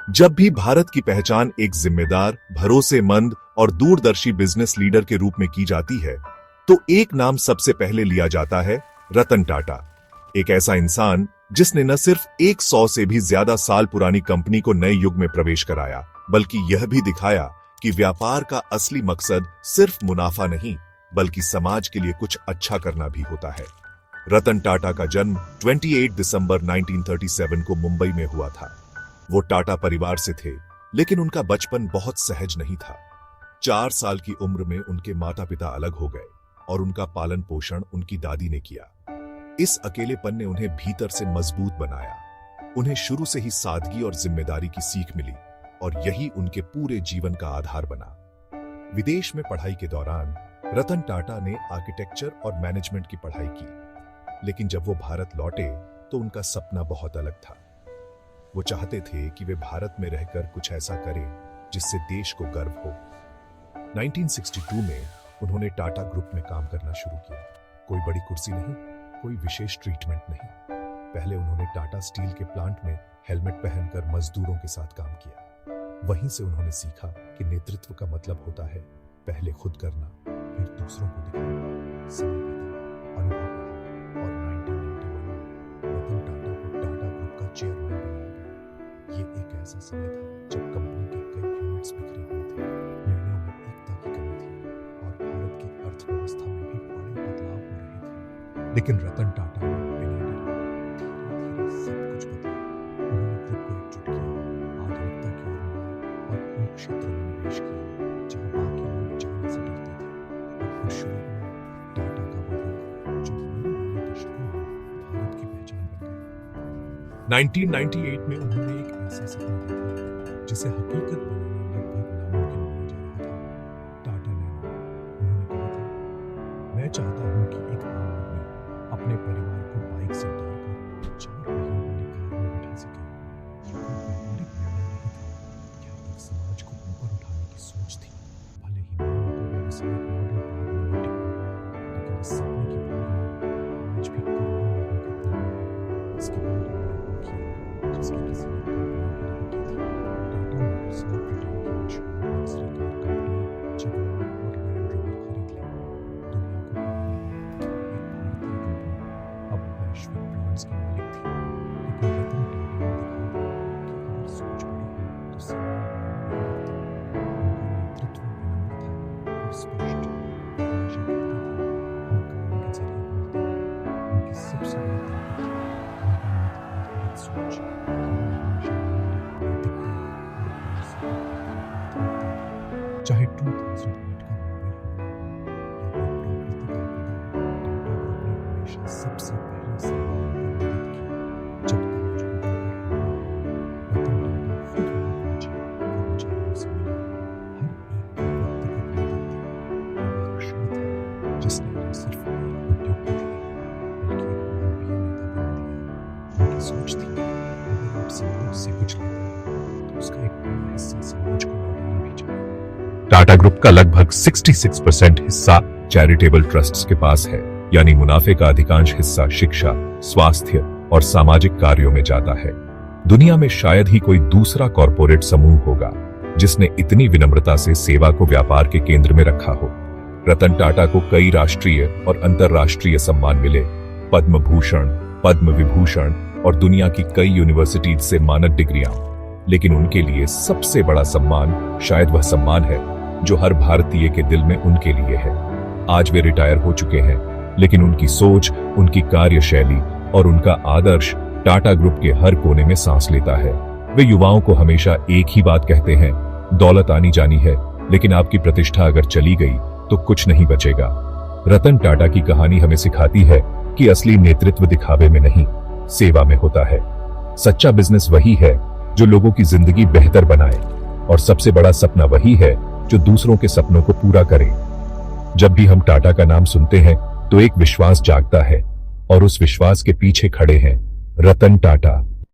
जब भी भारत की पहचान एक जिम्मेदार, भरोसेमंद और दूरदर्शी बिजनेस लीडर के रूप में की जाती है, तो एक नाम सबसे पहले लिया जाता है, रतन टाटा। एक ऐसा इंसान जिसने न सिर्फ 100 से भी ज्यादा साल पुरानी कंपनी को नए युग में प्रवेश कराया, बल्कि यह भी दिखाया कि व्यापार का असली मकसद सिर्फ मुनाफा नहीं, बल्कि समाज के लिए कुछ अच्छा करना भी होता है। रतन टाटा का जन्म 28 दिसंबर 1937 को मुंबई में हुआ था। वो टाटा परिवार से थे, लेकिन उनका बचपन बहुत सहज नहीं था। 4 साल की उम्र में उनके माता पिता अलग हो गए और उनका पालन पोषण उनकी दादी ने किया। इस अकेलेपन ने उन्हें भीतर से मजबूत बनाया। उन्हें शुरू से ही सादगी और जिम्मेदारी की सीख मिली और यही उनके पूरे जीवन का आधार बना। विदेश में पढ़ाई के दौरान रतन टाटा ने आर्किटेक्चर और मैनेजमेंट की पढ़ाई की, लेकिन जब वो भारत लौटे तो उनका सपना बहुत अलग था। वो चाहते थे कि वे भारत में रहकर कुछ ऐसा करें जिससे देश को गर्व हो। 1962 में उन्होंने टाटा ग्रुप में काम करना शुरू किया। कोई बड़ी कुर्सी नहीं, कोई विशेष ट्रीटमेंट नहीं। पहले उन्होंने टाटा स्टील के प्लांट में हेलमेट पहनकर मजदूरों के साथ काम किया। वहीं से उन्होंने सीखा कि नेतृत्व का मतलब होता है पहले खुद करना, फिर दूसरों को दिखाना। समय बीता, अनुभव बढ़ा और 1991 में रतन टाटा को टाटा ग्रुप का चेयरमैन बनाया गया। ये एक ऐसा समय था जब कंपनी के कई यूनिट्स बिखरे हुए थे, निर्णयों में एकता की कमी थी और भारत की अर्थव्यवस्था में भी बड़े बदलाव हो रहे थे। लेकिन रतन टाटा ने बिना डरे धीरे-धीरे सब कुछ बदला। उन्होंने ग्रुप को एकजुट किया, आधुनिकता की ओर बढ़ाया और उन क्षेत्रों में निवेश किया जहां बाकी लोग जाने से डरते थे। और फिर शुरू हुआ टाटा का वो युग जो आने वाले दशकों में भारत की पहचान बन गया। 1998 में उन्होंने एक ऐसा सपना देखा जिसे हकीकत बनाना लगभग नामुमकिन माना जा रहा था। टाटा नैनो। उन्होंने कहा था, मैं चाहता हूं कि एक आम आदमी अपने परिवार को बाइक से उतारकर 4 पहियों वाली कार में बिठा सके। ये कोई व्यापारिक निर्णय नहीं था, यह एक समाज को ऊपर उठाने की सोच थी। भले ही नैनो का व्यावसायिक मॉडल बाद में न टिक पाया, लेकिन इस सपने की भावना आज भी करोड़ों लोगों के दिल में है। इसके बाद उन्होंने वो किया जिसकी किसी ने कल्पना भी नहीं की थी। टाटा मोटर्स ने ब्रिटेन की मशहूर लग्जरी कार कंपनी जगुआर और लैंड रोवर खरीद ली। दुनिया को हिलाने वाली एक भारतीय कंपनी अब वैश्विक ब्रांड्स की मालिक थी। लेकिन रतन टाटा ने दिखा दिया कि अगर सोच बड़ी हो तो सीमाएं नहीं होती। उनका नेतृत्व विनम्र था और स्पष्ट। वो हमेशा कहते थे, हम काम के जरिए बोलते हैं। उनकी सबसे बड़ी ताकत थी उनकी नीति आधारित सोच। उन्होंने हमेशा नैतिकता और भरोसे पर प्राथमिकता दी। चाहे 2008 का मुंबई हमला हो या कोई प्राकृतिक आपदा, टाटा ग्रुप ने हमेशा सबसे पहले सम्मान को मदद की। जब ताज होटल पर हमला हुआ, रतन टाटा खुद वहां पहुंचे, कर्मचारियों से मिले, हर एक को व्यक्तिगत मदद दी। ये वह क्षण था जिसने उन्हें सिर्फ एक उद्योगपति नहीं, बल्कि एक मानवीय नेता बना दिया। उनकी सोच थी, अगर आप समाज से कुछ लेते हैं तो उसका एक बड़ा हिस्सा समाज को लौटाना भी चाहिए। टाटा ग्रुप का लगभग 66% हिस्सा चैरिटेबल ट्रस्ट्स के पास है, यानी मुनाफे का अधिकांश हिस्सा शिक्षा, स्वास्थ्य और सामाजिक कार्यों में जाता है। दुनिया में शायद ही कोई दूसरा कॉरपोरेट समूह होगा जिसने इतनी विनम्रता से सेवा को व्यापार के केंद्र में रखा हो। रतन टाटा को कई राष्ट्रीय और अंतर्राष्ट्रीय सम्मान मिले, पद्म भूषण, पद्म विभूषण और दुनिया की कई यूनिवर्सिटीज से मानद डिग्रियां। लेकिन उनके लिए सबसे बड़ा सम्मान शायद वह सम्मान है जो हर भारतीय के दिल में उनके लिए है। आज वे रिटायर हो चुके हैं, लेकिन उनकी सोच, उनकी कार्यशैली और उनका आदर्श टाटा ग्रुप के हर कोने में सांस लेता है। वे युवाओं को हमेशा एक ही बात कहते हैं, दौलत आनी जानी है, लेकिन आपकी प्रतिष्ठा अगर चली गई तो कुछ नहीं बचेगा। रतन टाटा की कहानी हमें सिखाती है कि असली नेतृत्व दिखावे में नहीं, सेवा में होता है। सच्चा बिजनेस वही है जो लोगों की जिंदगी बेहतर बनाए, और सबसे बड़ा सपना वही है जो दूसरों के सपनों को पूरा करे। जब भी हम टाटा का नाम सुनते हैं तो एक विश्वास जागता है, और उस विश्वास के पीछे खड़े हैं रतन टाटा।